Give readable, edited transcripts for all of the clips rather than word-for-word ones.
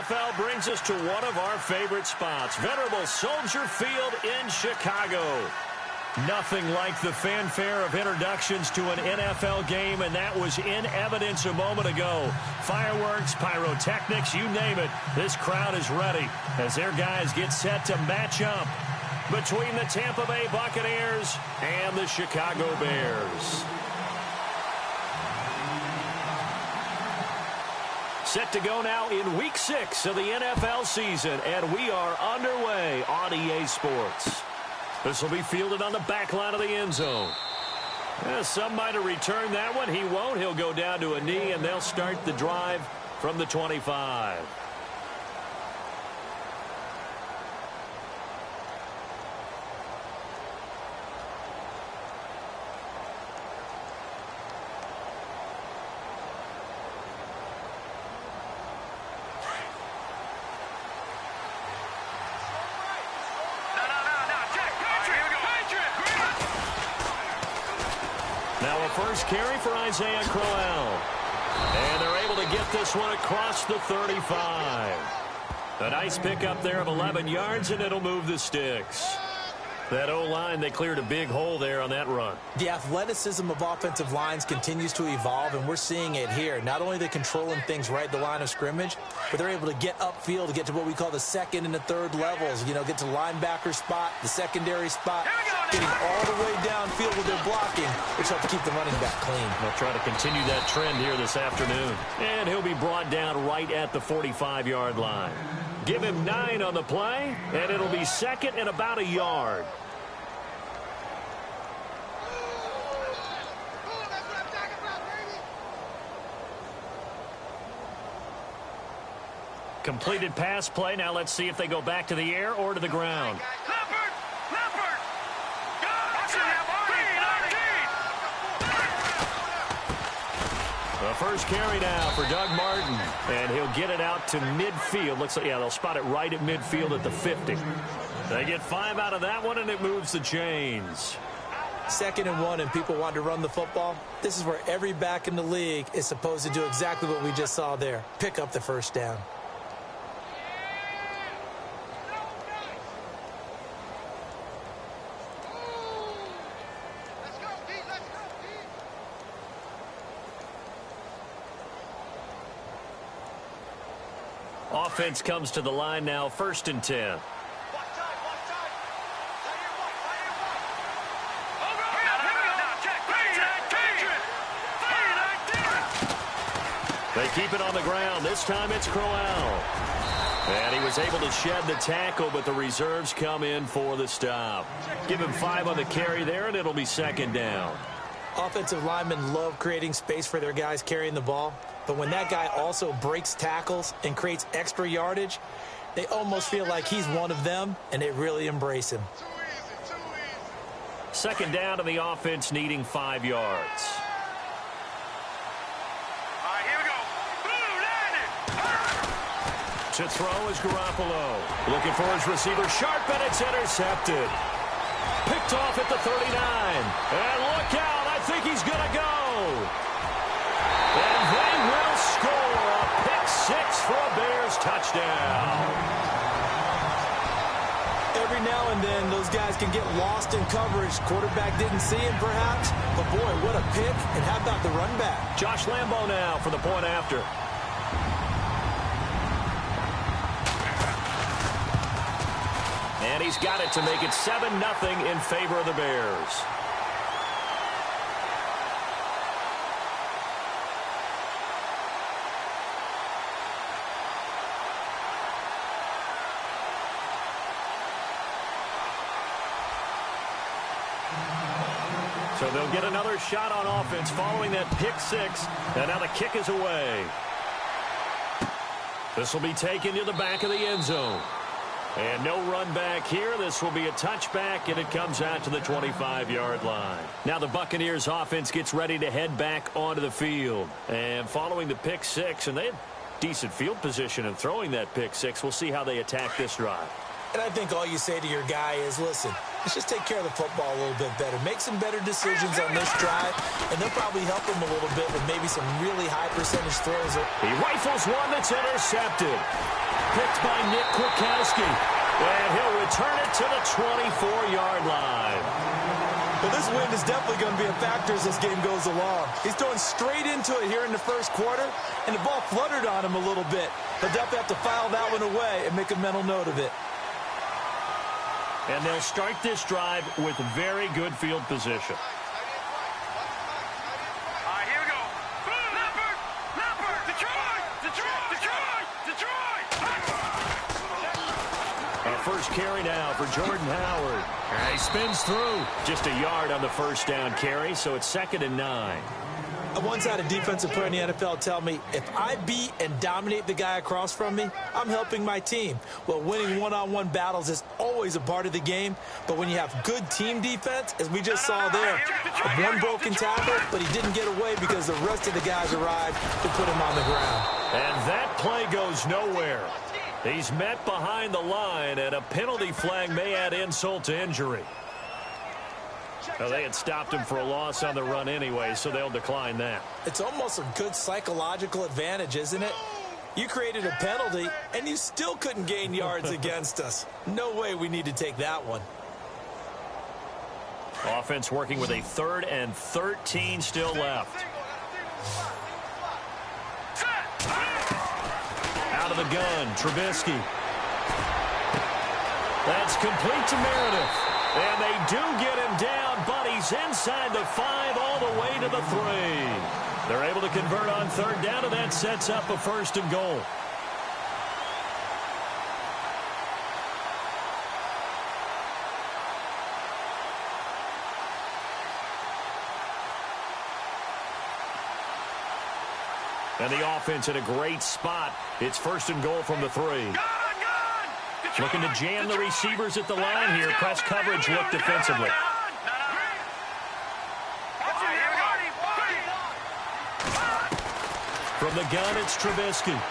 NFL brings us to one of our favorite spots, venerable Soldier Field in Chicago. Nothing like the fanfare of introductions to an NFL game, and that was in evidence a moment ago. Fireworks, pyrotechnics, you name it. This crowd is ready as their guys get set to match up between the Tampa Bay Buccaneers and the Chicago Bears. Set to go now in Week 6 of the NFL season, and we are underway on EA Sports. This will be fielded on the back line of the end zone. Some might have returned that one. He won't. He'll go down to a knee, and they'll start the drive from the 25. First carry for Isaiah Crowell. And they're able to get this one across the 35. A nice pickup there of 11 yards, and it'll move the sticks. That O-line, they cleared a big hole there on that run. The athleticism of offensive lines continues to evolve, and we're seeing it here. Not only are they controlling things right at the line of scrimmage, but they're able to get upfield to get to what we call the second and the third levels. You know, get to the linebacker spot, the secondary spot, getting all the way downfield with their blocking, which helps keep the running back clean. They'll try to continue that trend here this afternoon. And he'll be brought down right at the 45-yard line. Give him 9 on the play, and it'll be second and about a yard. Completed pass play. Now let's see if they go back to the air or to the ground. The first carry now for Doug Martin, and he'll get it out to midfield. Looks like, yeah, they'll spot it right at midfield at the 50. They get 5 out of that one, and it moves the chains. 2nd and 1, and people want to run the football. This is where every back in the league is supposed to do exactly what we just saw there. Pick up the first down. Offense comes to the line now, 1st and 10. They keep it on the ground. This time it's Crowell. And he was able to shed the tackle, but the reserves come in for the stop. Give him 5 on the carry there, and it'll be 2nd down. Offensive linemen love creating space for their guys carrying the ball, but when that guy also breaks tackles and creates extra yardage, they almost feel like he's one of them, and they really embrace him. 2nd down to the offense, needing 5 yards. All right, here we go. To throw is Garoppolo. Looking for his receiver, sharp, and it's intercepted. Picked off at the 39. And look out. I think he's going to go. And they will score a pick 6 for a Bears touchdown. Every now and then, those guys can get lost in coverage. Quarterback didn't see him, perhaps. But, boy, what a pick. And how about the run back? Josh Lambo now for the point after. And he's got it to make it 7-0 in favor of the Bears. So they'll get another shot on offense following that pick 6. And now the kick is away. This will be taken to the back of the end zone. And no run back here. This will be a touchback, and it comes out to the 25-yard line. Now the Buccaneers offense gets ready to head back onto the field. And following the pick 6, and they had decent field position in throwing that pick 6. We'll see how they attack this drive. And I think all you say to your guy is, listen, let's just take care of the football a little bit better. Make some better decisions on this drive, and they'll probably help him a little bit with maybe some really high percentage throws. He rifles one that's intercepted. picked by Nick Kwiatkowski. And he'll return it to the 24-yard line. Well, this wind is definitely going to be a factor as this game goes along. He's throwing straight into it here in the first quarter, and the ball fluttered on him a little bit. He'll definitely have to file that one away and make a mental note of it. And they'll start this drive with very good field position. First carry now for Jordan Howard. He spins through. Just a yard on the first down carry, so it's 2nd and 9. I once had a defensive player in the NFL tell me, if I beat and dominate the guy across from me, I'm helping my team. Well, winning one-on-one battles is always a part of the game, but when you have good team defense, as we just saw there, one broken tackle, but he didn't get away because the rest of the guys arrived to put him on the ground. And that play goes nowhere. He's met behind the line, and a penalty flag may add insult to injury. Well, they had stopped him for a loss on the run anyway, so they'll decline that. It's almost a good psychological advantage, isn't it? You created a penalty, and you still couldn't gain yards against us. No way we need to take that one. Offense working with a 3rd and 13 still left. Out of the gun, Trubisky. That's complete to Meredith. And they do get him down, but he's inside the 5 all the way to the 3. They're able to convert on 3rd down, and that sets up a 1st and goal. And the offense in a great spot. It's 1st and goal from the 3. Looking to jam the receivers at the line here. Press coverage look defensively. From the gun, it's Trubisky.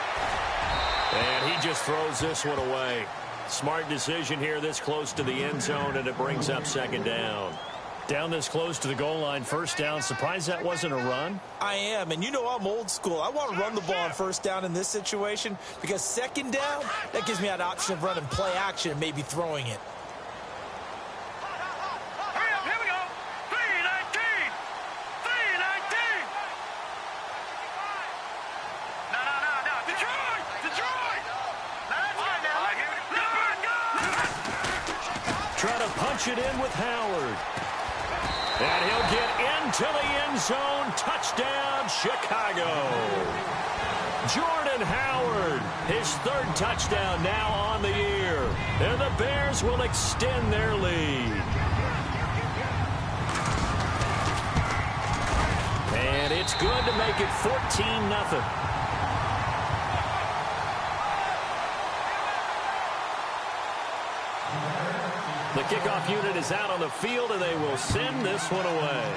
And he just throws this one away. Smart decision here this close to the end zone, and it brings up 2nd down. Down this close to the goal line, 1st down. Surprised that wasn't a run? I am, and you know I'm old school. I want to run the ball on 1st down in this situation because 2nd down, that gives me an option of running play action and maybe throwing it. Hurry up, here we go. 3-19. 3-19. No. Detroit. Try to punch it in with Howard. And he'll get into the end zone. Touchdown, Chicago. Jordan Howard, his 3rd touchdown now on the year. And the Bears will extend their lead. And it's good to make it 14-0. The kickoff unit is out on the field, and they will send this one away.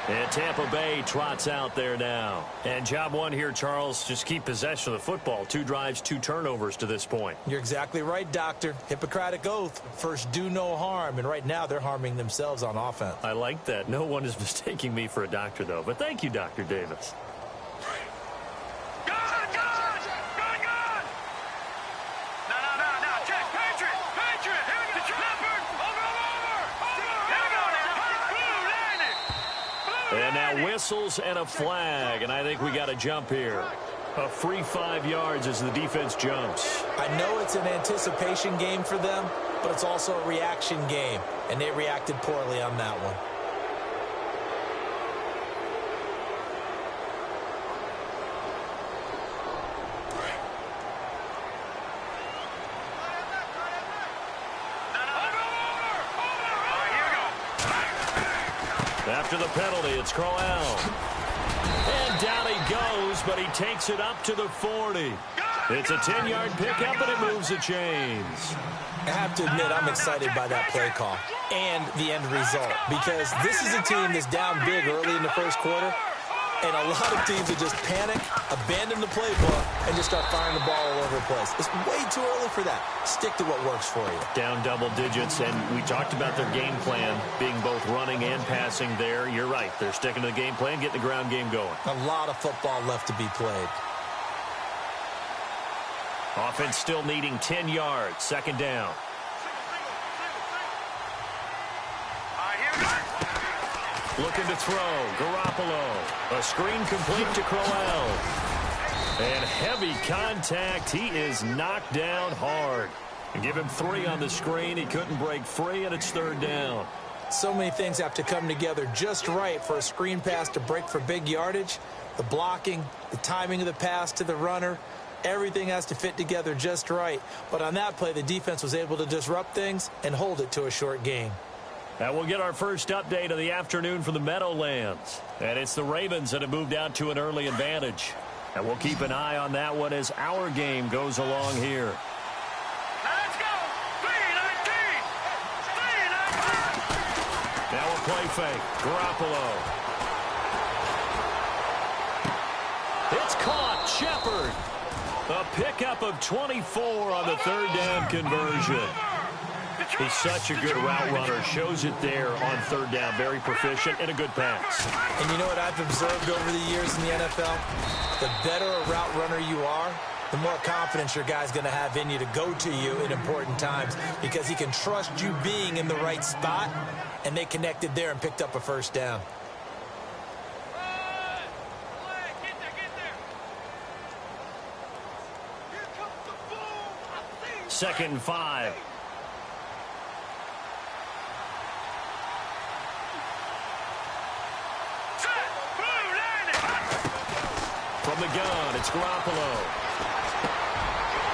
And Tampa Bay trots out there now. And job one here, Charles, just keep possession of the football. 2 drives, 2 turnovers to this point. You're exactly right, Doctor. Hippocratic oath. First, do no harm. And right now, they're harming themselves on offense. I like that. No one is mistaking me for a doctor, though. But thank you, Dr. Davis. And now whistles and a flag, and I think we got a jump here. A free 5 yards as the defense jumps. I know it's an anticipation game for them, but it's also a reaction game, and they reacted poorly on that one. After the penalty, it's Crowell. And down he goes, but he takes it up to the 40. It's a 10-yard pickup, and it moves the chains. I have to admit, I'm excited by that play call and the end result because this is a team that's down big early in the first quarter, And a lot of teams will just panic, abandon the playbook, and just start firing the ball all over the place. It's way too early for that. Stick to what works for you. Down double digits, and we talked about their game plan being both running and passing there. You're right. They're sticking to the game plan, getting the ground game going. A lot of football left to be played. Offense still needing 10 yards. Second down. Looking to throw. Garoppolo. A screen complete to Crowell. And heavy contact. He is knocked down hard. And give him 3 on the screen. He couldn't break free, and it's third down. So many things have to come together just right for a screen pass to break for big yardage. The blocking, the timing of the pass to the runner, everything has to fit together just right. But on that play, the defense was able to disrupt things and hold it to a short game. And we'll get our first update of the afternoon from the Meadowlands. And it's the Ravens that have moved out to an early advantage. And we'll keep an eye on that one as our game goes along here. Let's go. 3-19. 3-19. Now a play fake. Garoppolo. It's caught. Shepard. A pickup of 24 on the third down conversion. He's such a good route runner. Shows it there on third down. Very proficient and a good pass. And you know what I've observed over the years in the NFL? The better a route runner you are, the more confidence your guy's going to have in you to go to you in important times because he can trust you being in the right spot, and they connected there and picked up a first down. Second and 5. From the gun, it's Garoppolo.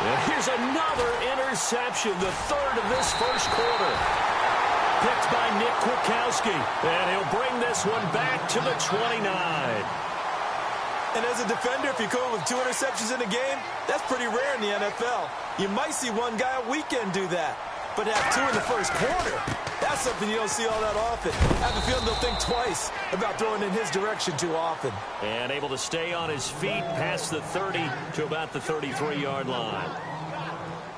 And here's another interception, the third of this first quarter. Picked by Nick Kwiatkowski. And he'll bring this one back to the 29. And as a defender, if you come with 2 interceptions in a game, that's pretty rare in the NFL. You might see one guy a weekend do that. But to have 2 in the first quarter, that's something you don't see all that often. I have a feeling they'll think twice about throwing in his direction too often. And able to stay on his feet past the 30 to about the 33-yard line.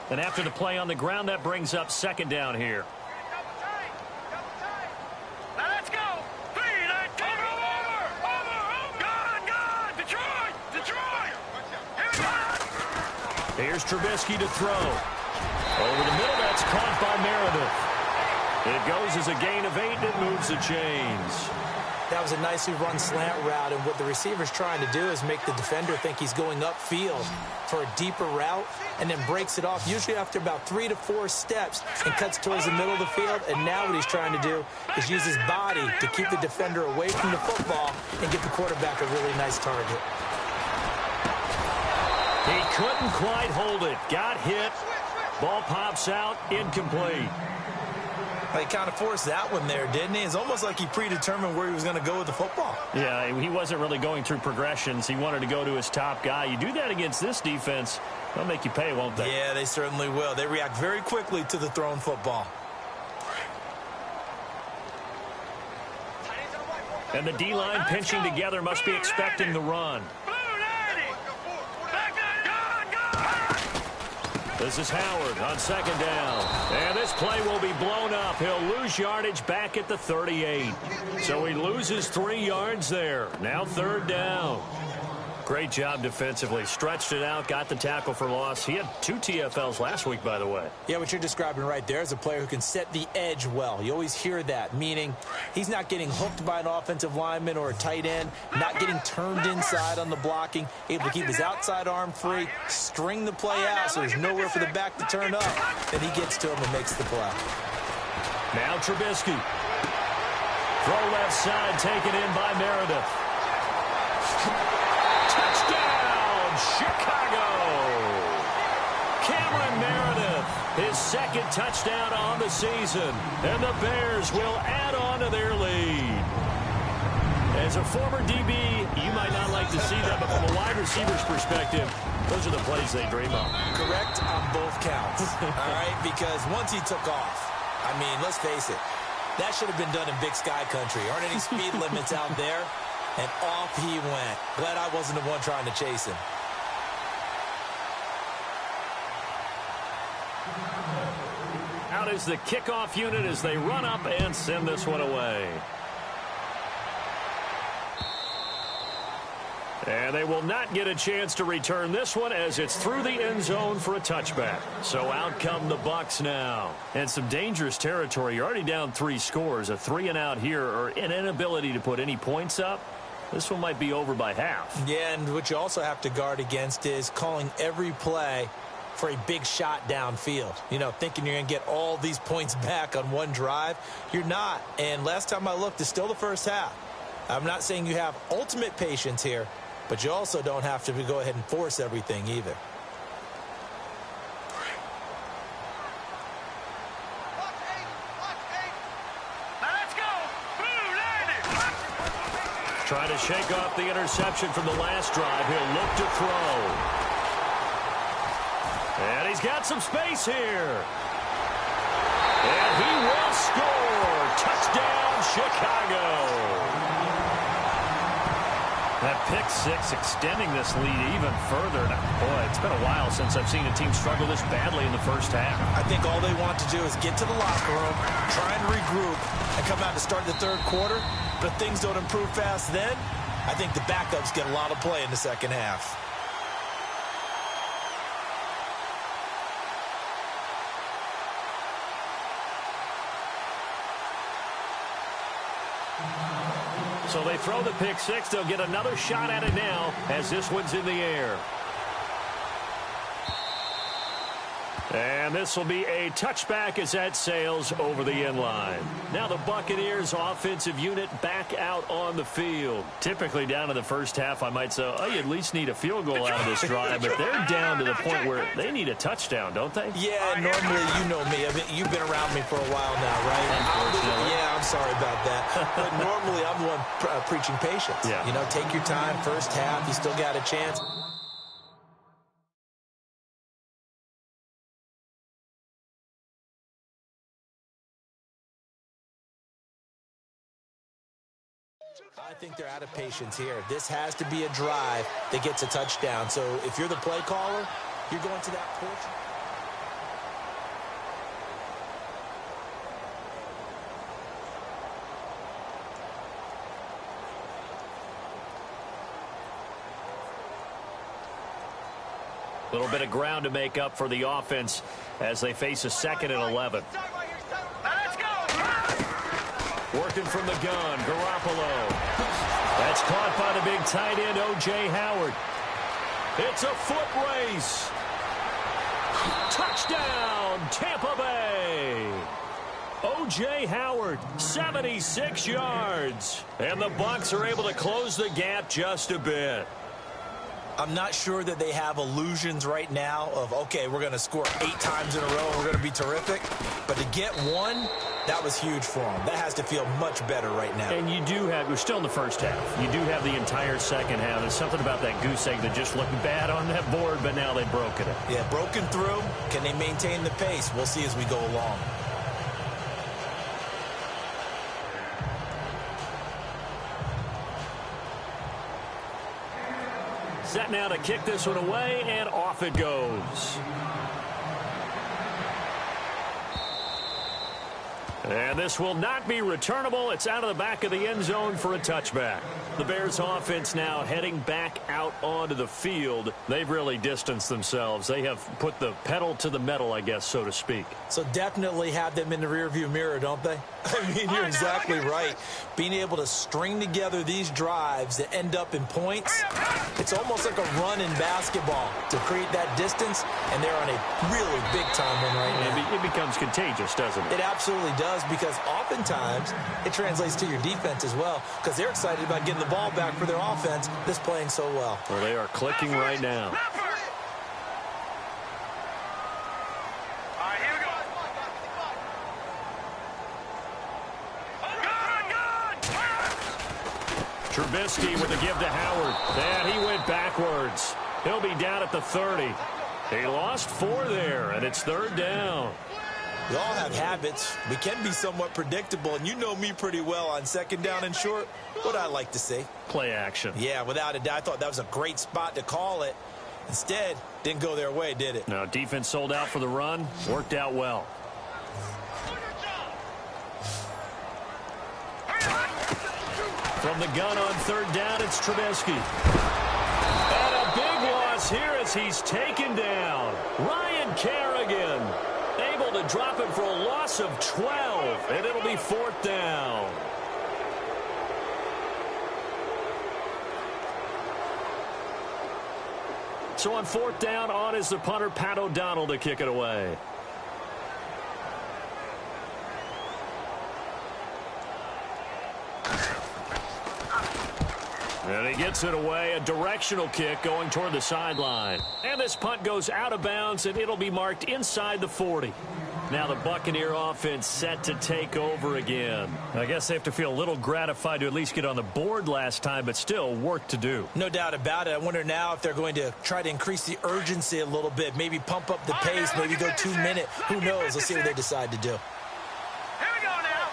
And after the play on the ground, that brings up second down here. Let's go. 3-19. Good. Detroit. Here's Trubisky to throw. Over the middle, that's caught by Meredith. It goes as a gain of 8, and it moves the chains. That was a nicely run slant route, and what the receiver's trying to do is make the defender think he's going upfield for a deeper route, and then breaks it off, usually after about 3 to 4 steps, and cuts towards the middle of the field. And now what he's trying to do is use his body to keep the defender away from the football and get the quarterback a really nice target. He couldn't quite hold it. Got hit. Ball pops out, incomplete. He kind of forced that one there, didn't he? It's almost like he predetermined where he was going to go with the football. Yeah, he wasn't really going through progressions. He wanted to go to his top guy. You do that against this defense, they'll make you pay, won't they? Yeah, they certainly will. They react very quickly to the thrown football. And the D-line pinching together must be expecting the run. This is Howard on second down. And this play will be blown up. He'll lose yardage back at the 38. So he loses 3 yards there. Now third down. Great job defensively. Stretched it out, got the tackle for loss. He had 2 TFLs last week, by the way. Yeah, what you're describing right there is a player who can set the edge well. You always hear that, meaning he's not getting hooked by an offensive lineman or a tight end, not getting turned inside on the blocking, able to keep his outside arm free, string the play out so there's nowhere for the back to turn up. Then he gets to him and makes the play. Now Trubisky. Throw left side, taken in by Meredith. Touchdown, Chicago! Cameron Meredith, his second touchdown on the season. And the Bears will add on to their lead. As a former DB, you might not like to see that, but from a wide receiver's perspective, those are the plays they dream of. Correct on both counts, all right? Because once he took off, I mean, let's face it, that should have been done in Big Sky country. Aren't any speed limits out there? And off he went. Glad I wasn't the one trying to chase him. Out is the kickoff unit as they run up and send this one away. And they will not get a chance to return this one as it's through the end zone for a touchback. So out come the Bucs now. And some dangerous territory. You're already down 3 scores. A 3-and-out here or an inability to put any points up. This one might be over by half. Yeah, and what you also have to guard against is calling every play for a big shot downfield. You know, thinking you're going to get all these points back on one drive. You're not. And last time I looked, it's still the first half. I'm not saying you have ultimate patience here, but you also don't have to go ahead and force everything either. Trying to shake off the interception from the last drive. He'll look to throw. And he's got some space here. And he will score. Touchdown, Chicago. That pick six extending this lead even further. Boy, it's been a while since I've seen a team struggle this badly in the first half. I think all they want to do is get to the locker room, try and regroup, and come out to start the third quarter. But if things don't improve fast then, I think the backups get a lot of play in the second half. So they throw the pick six. They'll get another shot at it now as this one's in the air. And this will be a touchback as that sails over the end line. Now the Buccaneers offensive unit back out on the field. Typically down in the first half, I might say, oh, you at least need a field goal out of this drive. But they're down to the point where they need a touchdown, don't they? Yeah, normally you know me. You've been around me for a while now, right? Unfortunately. Yeah, I'm sorry about that. But normally I'm the one preaching patience. Yeah. You know, take your time, first half, you still got a chance. I think they're out of patience here. This has to be a drive that gets a touchdown. So if you're the play caller, you're going to that portion. A little bit of ground to make up for the offense as they face a 2nd and 11. Let's go! Working from the gun, Garoppolo. That's caught by the big tight end, O.J. Howard. It's a foot race. Touchdown, Tampa Bay. O.J. Howard, 76 yards. And the Bucs are able to close the gap just a bit. I'm not sure that they have illusions right now of, okay, we're going to score 8 times in a row and we're going to be terrific. But to get one, that was huge for them. That has to feel much better right now. And you do have, we're still in the first half. You do have the entire second half. There's something about that goose egg that just looked bad on that board, but now they've broken it. Yeah, broken through. Can they maintain the pace? We'll see as we go along. Set now to kick this one away, and off it goes. And this will not be returnable. It's out of the back of the end zone for a touchback. The Bears offense now heading back out onto the field. They've really distanced themselves. They have put the pedal to the metal, I guess, so to speak. So definitely have them in the rearview mirror, don't they? I mean, you're exactly right. Being able to string together these drives that end up in points, it's almost like a run in basketball to create that distance, and they're on a really big-time one right now. It becomes contagious, doesn't it? It absolutely does, because oftentimes it translates to your defense as well, because they're excited about getting the ball back for their offense that's playing so well. Well, they are clicking right now. All right, here we go. Good, good. Trubisky with a give to Howard. And he went backwards. He'll be down at the 30. He lost 4 there, and it's 3rd down. We all have habits. We can be somewhat predictable, and you know me pretty well on second down and short. What I like to see. Play action. Yeah, without a doubt. I thought that was a great spot to call it. Instead, didn't go their way, did it? No, defense sold out for the run. Worked out well. From the gun on third down, it's Trubisky. And a big loss here as he's taken down. Ryan Kerrigan able to drop him for a loss of 12, and it'll be fourth down. So on fourth down, on is the punter, Pat O'Donnell, to kick it away. And he gets it away, a directional kick going toward the sideline. And this punt goes out of bounds, and it'll be marked inside the 40. Now the Buccaneer offense set to take over again. I guess they have to feel a little gratified to at least get on the board last time, but still work to do. No doubt about it. I wonder now if they're going to try to increase the urgency a little bit, maybe pump up the pace, maybe go 2 minute. Who knows? Let's see what they decide to do. Here we go now.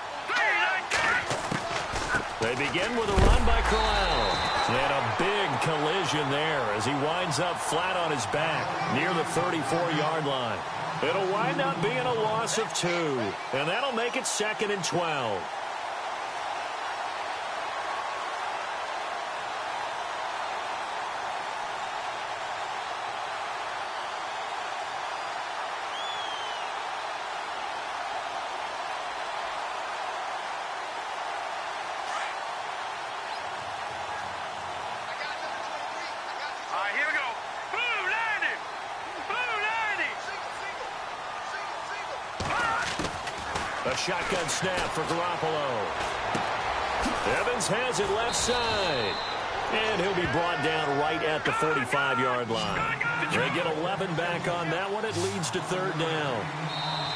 They begin with a run by Corral. And a big collision there as he winds up flat on his back near the 34-yard line. It'll wind up being a loss of 2, and that'll make it 2nd and 12. A shotgun snap for Garoppolo. Evans has it left side. And he'll be brought down right at the 45-yard line. They get 11 back on that one. It leads to third down.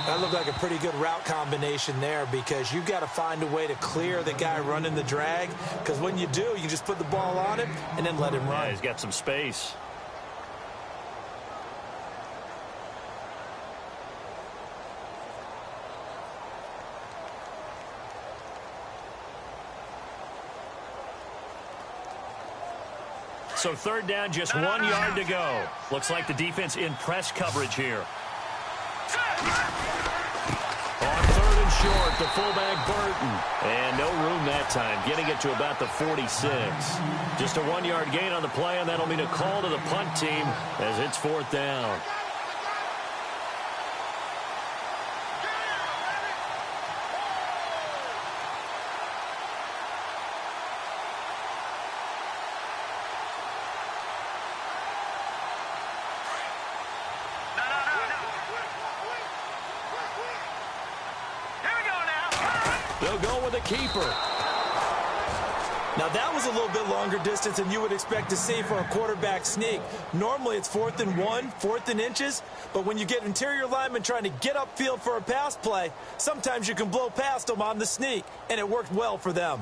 That looked like a pretty good route combination there because you've got to find a way to clear the guy running the drag. Because when you do, you just put the ball on him and then let him run. Yeah, he's got some space. So third down, just 1 yard to go. Looks like the defense in press coverage here. On third and short, the fullback Burton. And no room that time, getting it to about the 46. Just a 1 yard gain on the play, and that'll mean a call to the punt team as it's fourth down. They'll go with a keeper. Now, that was a little bit longer distance than you would expect to see for a quarterback sneak. Normally, it's 4th and 1, 4th and inches. But when you get interior linemen trying to get upfield for a pass play, sometimes you can blow past them on the sneak, and it worked well for them.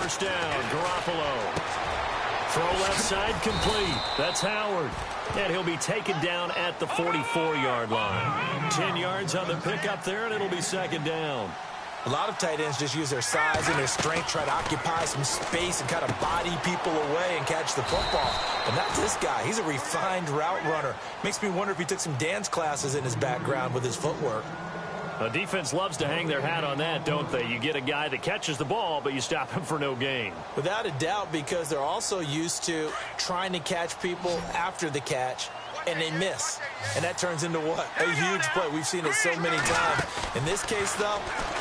First down, Garoppolo. Throw left side complete. That's Howard. And he'll be taken down at the 44-yard line. 10 yards on the pickup there, and it'll be second down. A lot of tight ends just use their size and their strength, try to occupy some space and kind of body people away and catch the football. But not this guy. He's a refined route runner. Makes me wonder if he took some dance classes in his background with his footwork. The defense loves to hang their hat on that, don't they? You get a guy that catches the ball, but you stop him for no gain. Without a doubt, because they're also used to trying to catch people after the catch, and they miss. And that turns into what? A huge play. We've seen it so many times. In this case, though,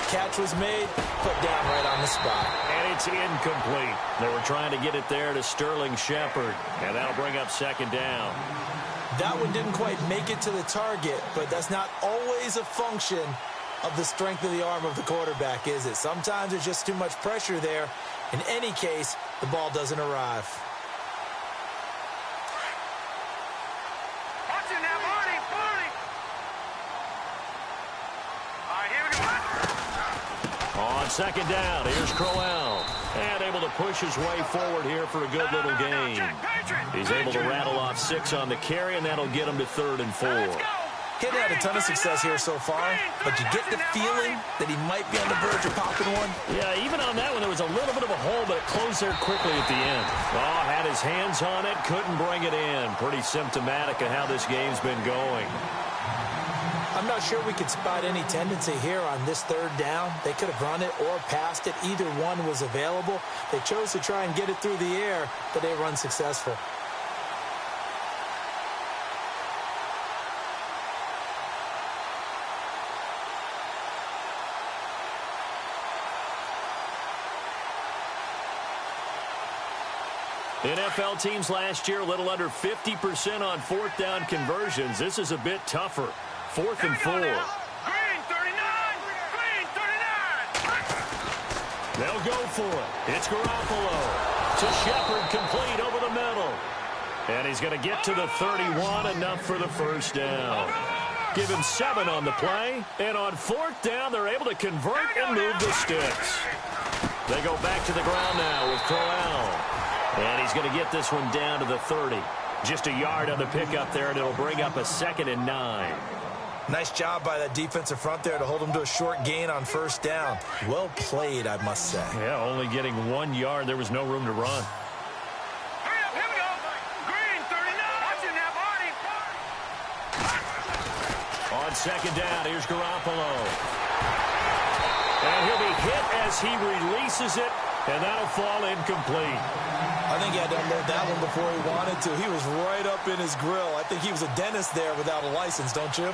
catch was made, put down right on the spot. And it's incomplete. They were trying to get it there to Sterling Shepard, and that'll bring up second down. That one didn't quite make it to the target, but that's not always a function of the strength of the arm of the quarterback, is it? Sometimes there's just too much pressure there. In any case, the ball doesn't arrive. Watch it now, Barney, Barney. second down, here's Crowell. And able to push his way forward here for a good little gain. He's able to rattle off 6 on the carry, and that'll get him to 3rd and 4. He'd had a ton of success here so far, but you get the feeling that he might be on the verge of popping one. Yeah, even on that one, there was a little bit of a hole, but it closed there quickly at the end. Oh, had his hands on it, couldn't bring it in. Pretty symptomatic of how this game's been going. I'm not sure we could spot any tendency here on this 3rd down. They could have run it or passed it. Either one was available. They chose to try and get it through the air, but they were unsuccessful. NFL teams last year a little under 50% on 4th down conversions. This is a bit tougher. 4th and 4. Green 39. Green 39. They'll go for it. It's Garoppolo to Shepard, complete over the middle. And he's going to get to the 31, enough for the first down. Give him 7 on the play. And on 4th down, they're able to convert and move the sticks. They go back to the ground now with Crowell. And he's going to get this one down to the 30. Just a yard on the pickup there, and it'll bring up a 2nd and 9. Nice job by that defensive front there to hold him to a short gain on 1st down. Well played, I must say. Yeah, only getting 1 yard. There was no room to run. Hurry up, here we go. Green 39. Watch him now, Barney. On 2nd down, here's Garoppolo. And he'll be hit as he releases it, and that'll fall incomplete. I think he had to unload that one before he wanted to. He was right up in his grill. I think he was a dentist there without a license, don't you?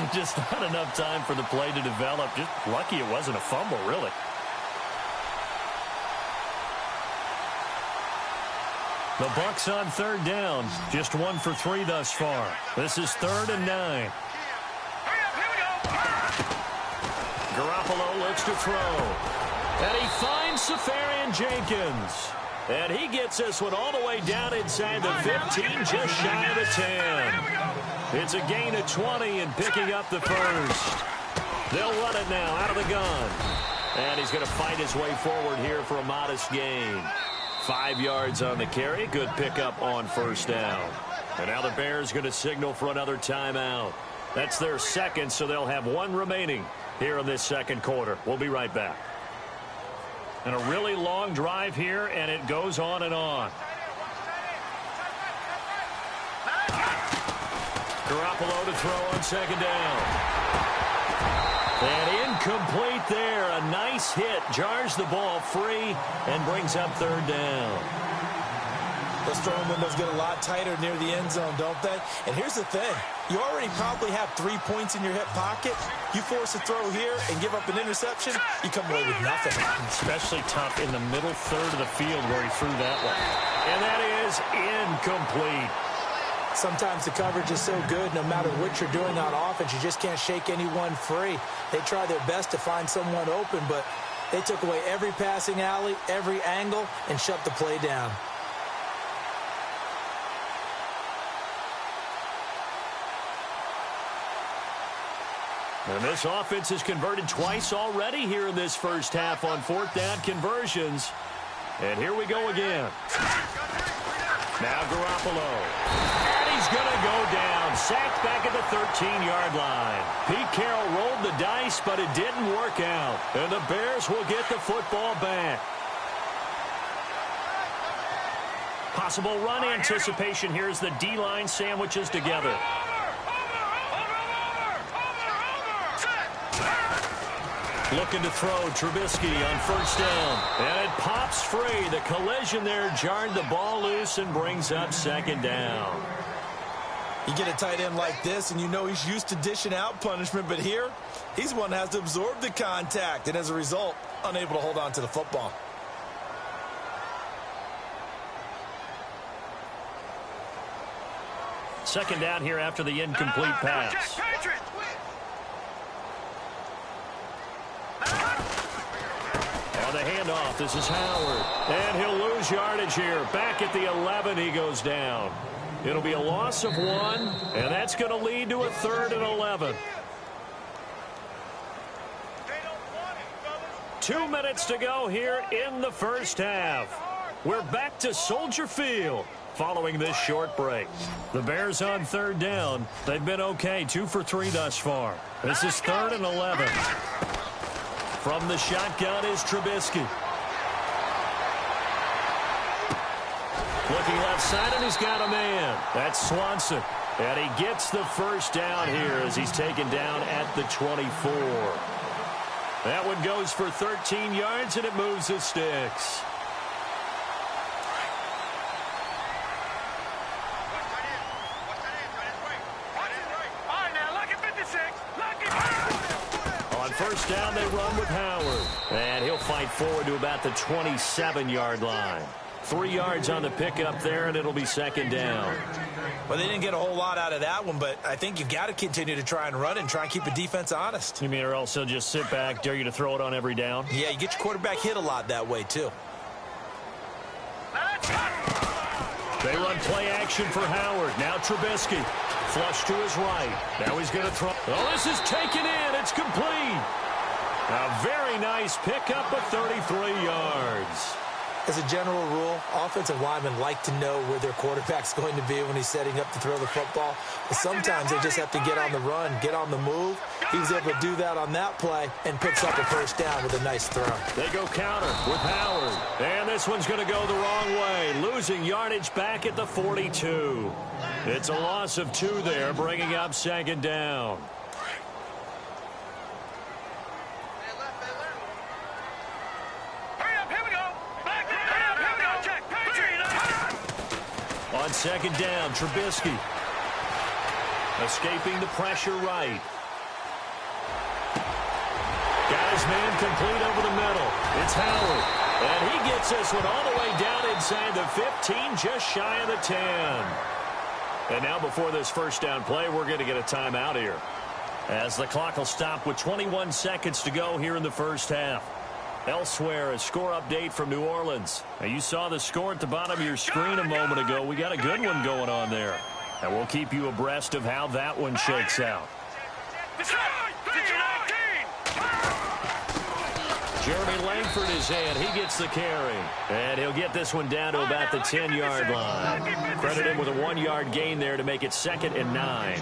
Just not enough time for the play to develop. Just lucky it wasn't a fumble, really. The Bucs on 3rd down. Just 1 for 3 thus far. This is 3rd and 9. Hurry up, here we go. Garoppolo looks to throw. And he finds Safarian Jenkins. And he gets this one all the way down inside the 15, just shy of the 10. It's a gain of 20 and picking up the first. They'll run it now out of the gun. And he's going to fight his way forward here for a modest gain. 5 yards on the carry. Good pickup on 1st down. And now the Bears going to signal for another timeout. That's their 2nd, so they'll have 1 remaining here in this 2nd quarter. We'll be right back. And a really long drive here, and it goes on and on. Garoppolo to throw on 2nd down. And incomplete there. A nice hit. Jars the ball free and brings up 3rd down. Those throwing windows get a lot tighter near the end zone, don't they? And here's the thing. You already probably have 3 points in your hip pocket. You force a throw here and give up an interception, you come away with nothing. Especially tough in the middle 3rd of the field where he threw that one. And that is incomplete. Sometimes the coverage is so good, no matter what you're doing on offense, you just can't shake anyone free. They try their best to find someone open, but they took away every passing alley, every angle, and shut the play down. And this offense has converted twice already here in this first half on 4th down conversions. And here we go again. Now Garoppolo. And he's going to go down. Sacked back at the 13-yard line. Pete Carroll rolled the dice, but it didn't work out. And the Bears will get the football back. Possible run anticipation here as the D-line sandwiches together. Looking to throw, Trubisky on 1st down. And it pops free. The collision there jarred the ball loose and brings up 2nd down. You get a tight end like this, and you know he's used to dishing out punishment, but here, he's one that has to absorb the contact, and as a result, unable to hold on to the football. Second down here after the incomplete pass. On the handoff, this is Howard. And he'll lose yardage here. Back at the 11, he goes down. It'll be a loss of 1, and that's going to lead to a 3rd and 11. 2 minutes to go here in the first half. We're back to Soldier Field following this short break. The Bears on third down. They've been okay, 2 for 3 thus far. This is 3rd and 11. From the shotgun is Trubisky. Looking left side, and he's got a man. That's Swanson. And he gets the first down here as he's taken down at the 24. That one goes for 13 yards, and it moves the sticks. On first down, they run with Howard. And he'll fight forward to about the 27-yard line. 3 yards on the pickup there, and it'll be second down. Well, they didn't get a whole lot out of that one, but I think you've got to continue to try and run and try and keep the defense honest. You mean or else they'll just sit back, dare you to throw it on every down? Yeah, you get your quarterback hit a lot that way, too. They run play action for Howard. Now Trubisky. Flush to his right. Now he's going to throw. Oh, this is taken in. It's complete. A very nice pickup of 33 yards. As a general rule, offensive linemen like to know where their quarterback's going to be when he's setting up to throw the football. But sometimes they just have to get on the run, get on the move. He was able to do that on that play and picks up a first down with a nice throw. They go counter with Howard. And this one's going to go the wrong way, losing yardage back at the 42. It's a loss of 2 there, bringing up second down. On second down, Trubisky. Escaping the pressure right. Got his man complete over the middle. It's Howard. And he gets this one all the way down inside the 15, just shy of the 10. And now before this first down play, we're going to get a timeout here, as the clock will stop with 21 seconds to go here in the first half. Elsewhere, a score update from New Orleans. Now, you saw the score at the bottom of your screen a moment ago. We got a good one going on there. And we'll keep you abreast of how that one shakes out. Jeremy Langford is in. He gets the carry. And he'll get this one down to about the 10-yard line. Credit him with a 1-yard gain there to make it 2nd and 9.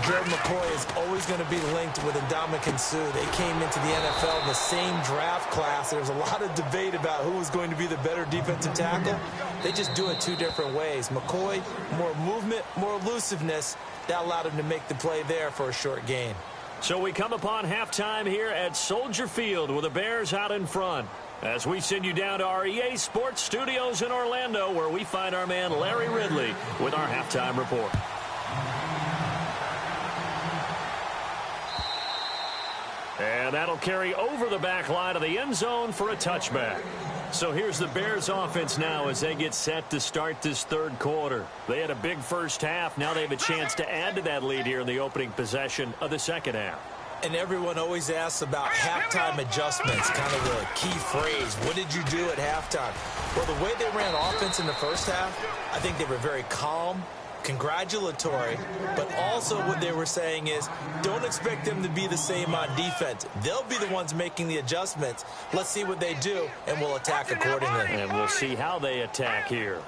Gerald McCoy is always going to be linked with Ndamukong Suh. They came into the NFL in the same draft class. There was a lot of debate about who was going to be the better defensive tackle. They just do it 2 different ways. McCoy, more movement, more elusiveness. That allowed him to make the play there for a short gain. So we come upon halftime here at Soldier Field with the Bears out in front, as we send you down to our EA Sports Studios in Orlando, where we find our man Larry Ridley with our halftime report. And that'll carry over the back line of the end zone for a touchback. So here's the Bears offense now as they get set to start this third quarter. They had a big first half. Now they have a chance to add to that lead here in the opening possession of the second half. And everyone always asks about halftime adjustments, kind of the key phrase. What did you do at halftime? Well, the way they ran offense in the first half, I think they were very calm, congratulatory, but also what they were saying is don't expect them to be the same on defense. They'll be the ones making the adjustments. Let's see what they do, and we'll attack accordingly. And we'll see how they attack here.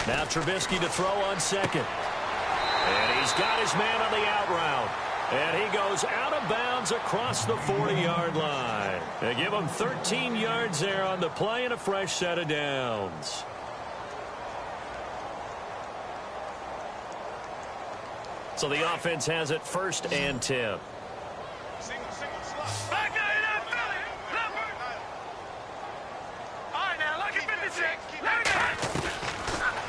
Now Trubisky to throw on second. And he's got his man on the out route. And he goes out of bounds across the 40-yard line. They give him 13 yards there on the play and a fresh set of downs. So the offense has it 1st and 10.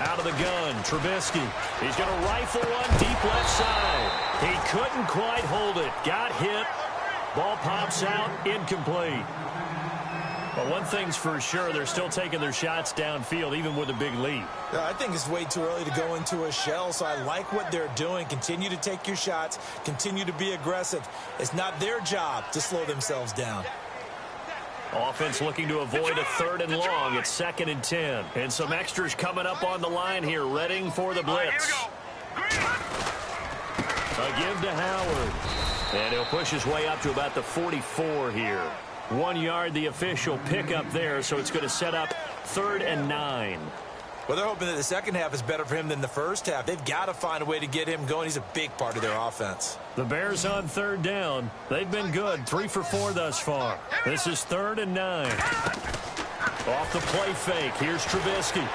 Out of the gun, Trubisky. He's going to rifle one deep left side. He couldn't quite hold it. Got hit. Ball pops out, incomplete. But one thing's for sure, they're still taking their shots downfield, even with a big lead. I think it's way too early to go into a shell, so I like what they're doing. Continue to take your shots. Continue to be aggressive. It's not their job to slow themselves down. Offense looking to avoid a 3rd and long. It's 2nd and 10. And some extras coming up on the line here, readying for the blitz. A give to Howard. And he'll push his way up to about the 44 here. 1 yard, the official pickup there, so it's going to set up 3rd and 9. Well, they're hoping that the second half is better for him than the first half. They've got to find a way to get him going. He's a big part of their offense. The Bears on 3rd down. They've been good, 3 for 4 thus far. This is 3rd and 9. Off the play fake, here's Trubisky.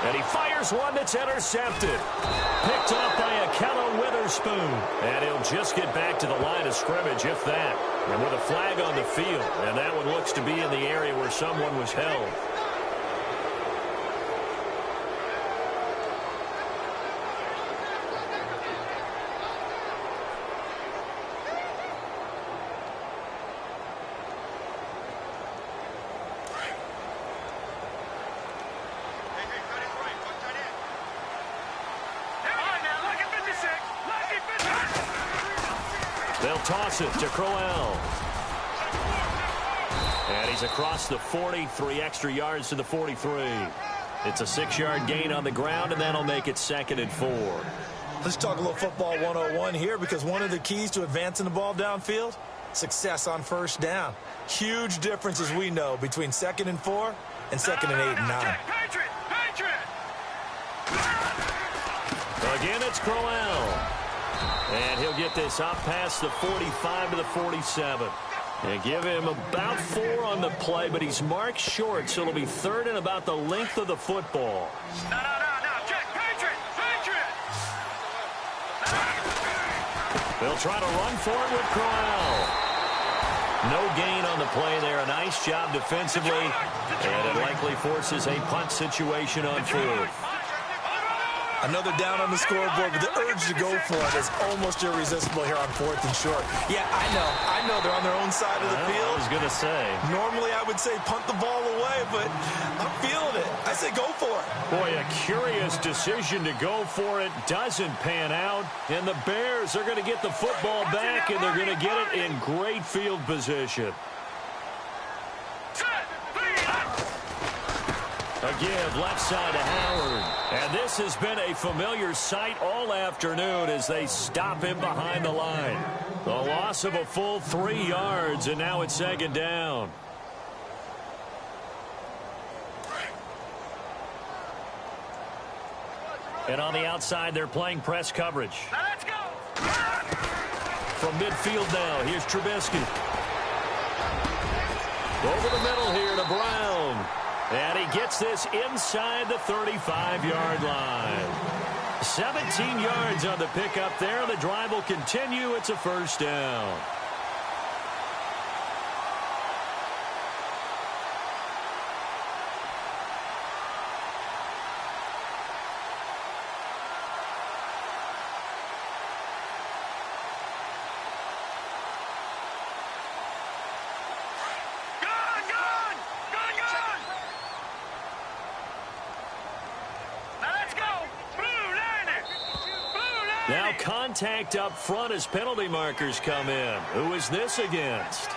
And he fires one that's intercepted. Picked off by Akello Witherspoon. And he'll just get back to the line of scrimmage, if that. And with a flag on the field. And that one looks to be in the area where someone was held. They'll toss it to Crowell. And he's across the 40, 3 extra yards to the 43. It's a 6-yard gain on the ground, and that'll make it 2nd and 4. Let's talk a little football 101 here, because one of the keys to advancing the ball downfield, success on first down. Huge difference, as we know, between 2nd and 4 and 2nd and 8 and 9. Again, it's Crowell. And he'll get this up past the 45 to the 47. And give him about 4 on the play, but he's marked short, so it'll be 3rd and about the length of the football. No, check, Patriot. They'll try to run for it with Crowell. No gain on the play there. A nice job defensively, and it likely forces a punt situation on 4th. Another down on the scoreboard, but the urge to go for it is almost irresistible here on 4th and short. Yeah, I know they're on their own side of the field. I was going to say. Normally I would say punt the ball away, but I'm feeling it. I say go for it. Boy, a curious decision to go for it. Doesn't pan out. And the Bears are going to get the football back, and they're going to get it in great field position. A give left side to Howard. And this has been a familiar sight all afternoon as they stop him behind the line. The loss of a full 3 yards, and now it's 2nd down. And on the outside, they're playing press coverage. Now let's go. From midfield now, here's Trubisky. Over the middle here to Brown. And he gets this inside the 35-yard line. 17 yards on the pickup there. The drive will continue. It's a 1st down. Now contact up front as penalty markers come in. Who is this against?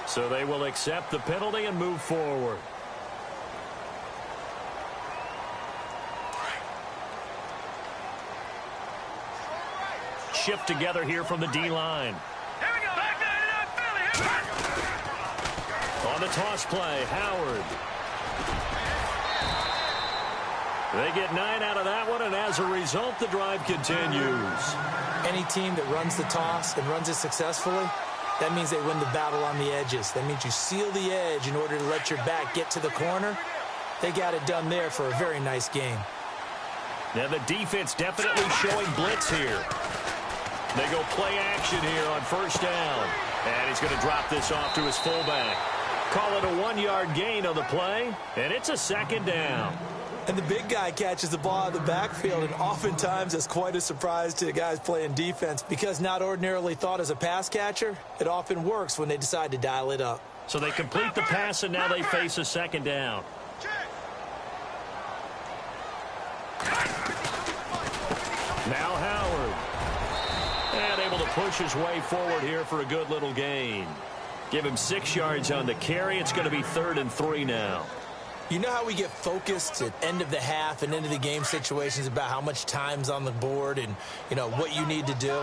So they will accept the penalty and move forward. Shift together here from the D-line. Here we go. On the toss play, Howard. They get 9 out of that one, and as a result, the drive continues. Any team that runs the toss and runs it successfully, that means they win the battle on the edges. That means you seal the edge in order to let your back get to the corner. They got it done there for a very nice game. Now the defense definitely showing blitz here. They go play action here on 1st down. And he's going to drop this off to his fullback. Call it a 1-yard gain on the play, and it's a 2nd down. And the big guy catches the ball out of the backfield, and oftentimes it's quite a surprise to the guys playing defense because not ordinarily thought as a pass catcher, it often works when they decide to dial it up. So they complete the pass, and now they face a 2nd down. Now Howard. And able to push his way forward here for a good little gain. Give him 6 yards on the carry. It's going to be 3rd and 3 now. You know how we get focused at end of the half and into the game situations about how much time's on the board and, you know, what you need to do?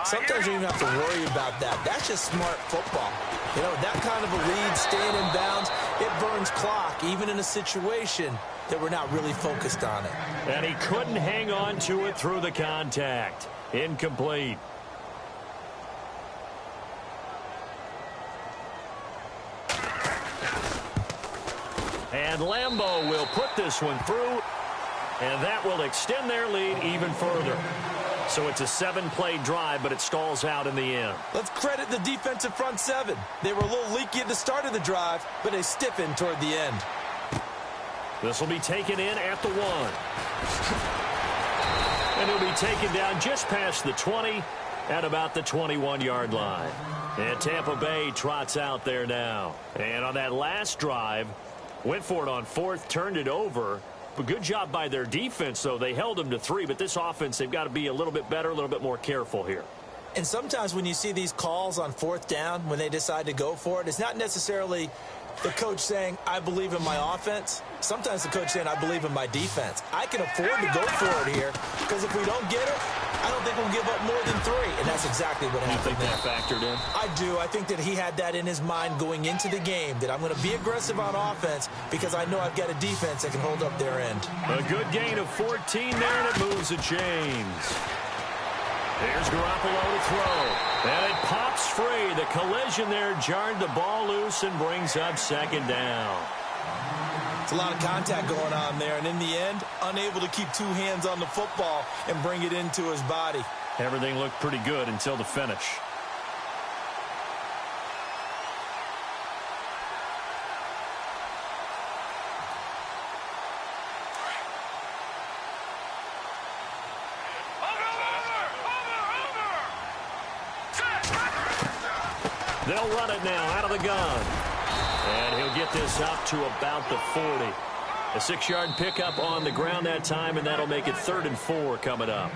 Sometimes you don't even have to worry about that. That's just smart football. You know, that kind of a lead, staying in bounds, it burns clock, even in a situation that we're not really focused on it. And he couldn't hang on to it through the contact. Incomplete. And Lambeau will put this one through, and that will extend their lead even further. So it's a 7-play drive, but it stalls out in the end. Let's credit the defensive front seven. They were a little leaky at the start of the drive, but they stiffened toward the end. This will be taken in at the 1. And he'll be taken down just past the 20 at about the 21-yard line. And Tampa Bay trots out there now. And on that last drive, went for it on 4th, turned it over. But good job by their defense, though. They held them to 3, but this offense, they've got to be a little bit better, a little bit more careful here. And sometimes when you see these calls on 4th down, when they decide to go for it, it's not necessarily the coach saying, I believe in my offense. Sometimes the coach saying, I believe in my defense. I can afford to go for it here, because if we don't get it, I don't think we'll give up more than 3. And that's exactly what happened. You think that factored in? I do. I think that he had that in his mind going into the game, that I'm going to be aggressive on offense because I know I've got a defense that can hold up their end. A good gain of 14 there, and it moves the chains. There's Garoppolo to throw. And it pops free. The collision there jarred the ball loose and brings up 2nd down. It's a lot of contact going on there, and in the end, unable to keep 2 hands on the football and bring it into his body. Everything looked pretty good until the finish. They'll run it now out of the gun. And he'll get this up to about the 40. A 6-yard pickup on the ground that time, and that'll make it 3rd and 4 coming up.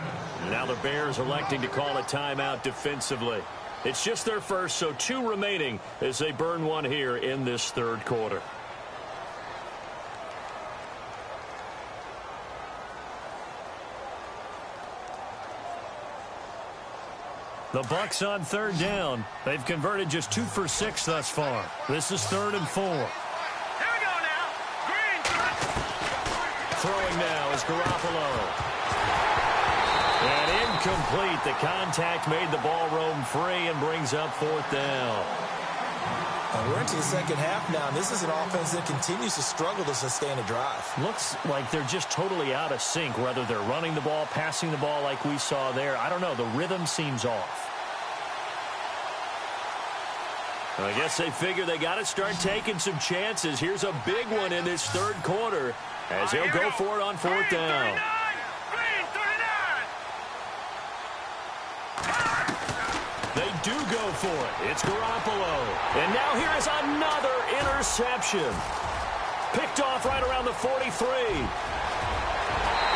Now the Bears electing to call a timeout defensively. It's just their first, so 2 remaining as they burn one here in this 3rd quarter. The Bucs on 3rd down. They've converted just 2 for 6 thus far. This is 3rd and 4. Here we go now. Green. Throwing now is Garoppolo. And incomplete. The contact made the ball roam free and brings up 4th down. We're into the 2nd half now, and this is an offense that continues to struggle to sustain a drive. Looks like they're just totally out of sync, whether they're running the ball, passing the ball like we saw there. I don't know. The rhythm seems off. I guess they figure they got to start taking some chances. Here's a big one in this 3rd quarter as he'll go for it on 4th down. Green 39. They do go for it. It's Garoppolo. And now here is another interception. Picked off right around the 43.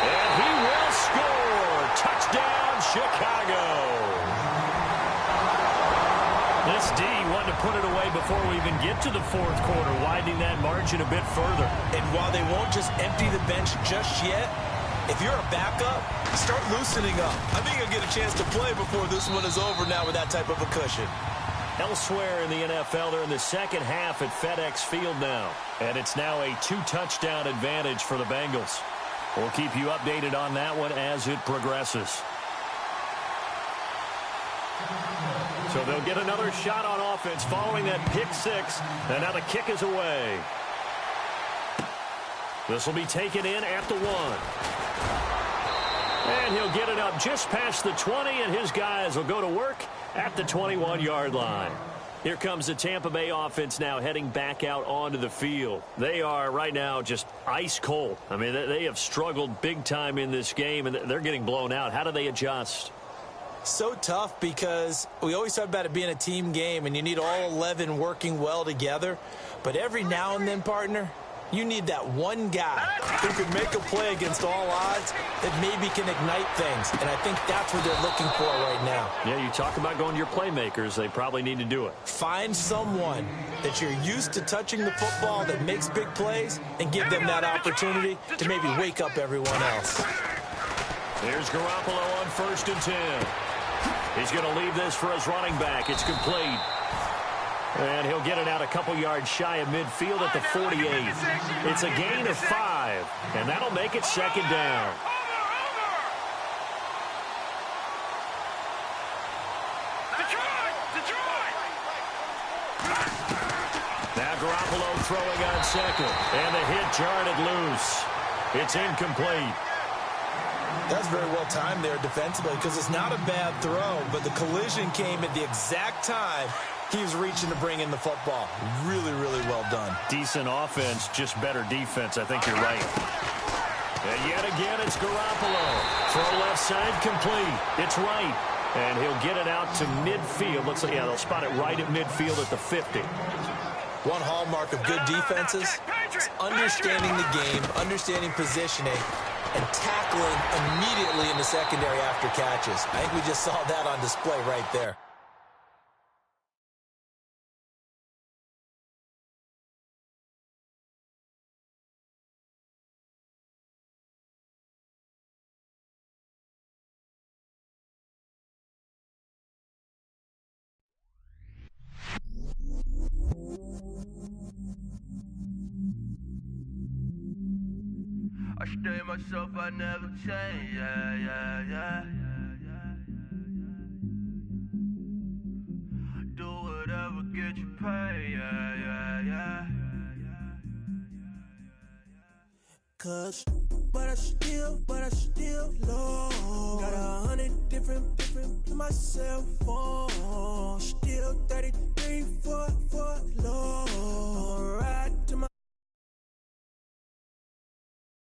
And he will score. Touchdown, Chicago. This D wanted to put it away before we even get to the 4th quarter, widening that margin a bit further. And while they won't just empty the bench just yet, if you're a backup, start loosening up. I think you'll get a chance to play before this one is over now with that type of a cushion. Elsewhere in the NFL, they're in the 2nd half at FedEx Field now. And it's now a 2-touchdown advantage for the Bengals. We'll keep you updated on that one as it progresses. So they'll get another shot on offense following that pick 6. And now the kick is away. This will be taken in at the 1. And he'll get it up just past the 20, and his guys will go to work at the 21-yard line. Here comes the Tampa Bay offense now heading back out onto the field. They are right now just ice cold. I mean, they have struggled big time in this game, and they're getting blown out. How do they adjust? So tough because we always talk about it being a team game, and you need all 11 working well together. But every now and then, partner, you need that one guy who can make a play against all odds that maybe can ignite things. And I think that's what they're looking for right now. Yeah, you talk about going to your playmakers. They probably need to do it. Find someone that you're used to touching the football that makes big plays and give them that opportunity to maybe wake up everyone else. There's Garoppolo on 1st and 10. He's going to leave this for his running back. It's complete. And he'll get it out a couple yards shy of midfield at the 48. It's a gain of 5, and that'll make it second down. Now Garoppolo throwing on second, and the hit jarred it loose. It's incomplete. That's very well timed there defensively because it's not a bad throw, but the collision came at the exact time he was reaching to bring in the football. Really, really well done. Decent offense, just better defense. I think you're right. And yet again, it's Garoppolo. Throw left side complete. It's right. And he'll get it out to midfield. Looks like, yeah, they'll spot it right at midfield at the 50. One hallmark of good defenses is understanding the game, understanding positioning, and tackling immediately in the secondary after catches. I think we just saw that on display right there. I stay myself, I never change, yeah. Do whatever, get you paid, yeah. Cause, but I still low. Got 100 different in my cell phone.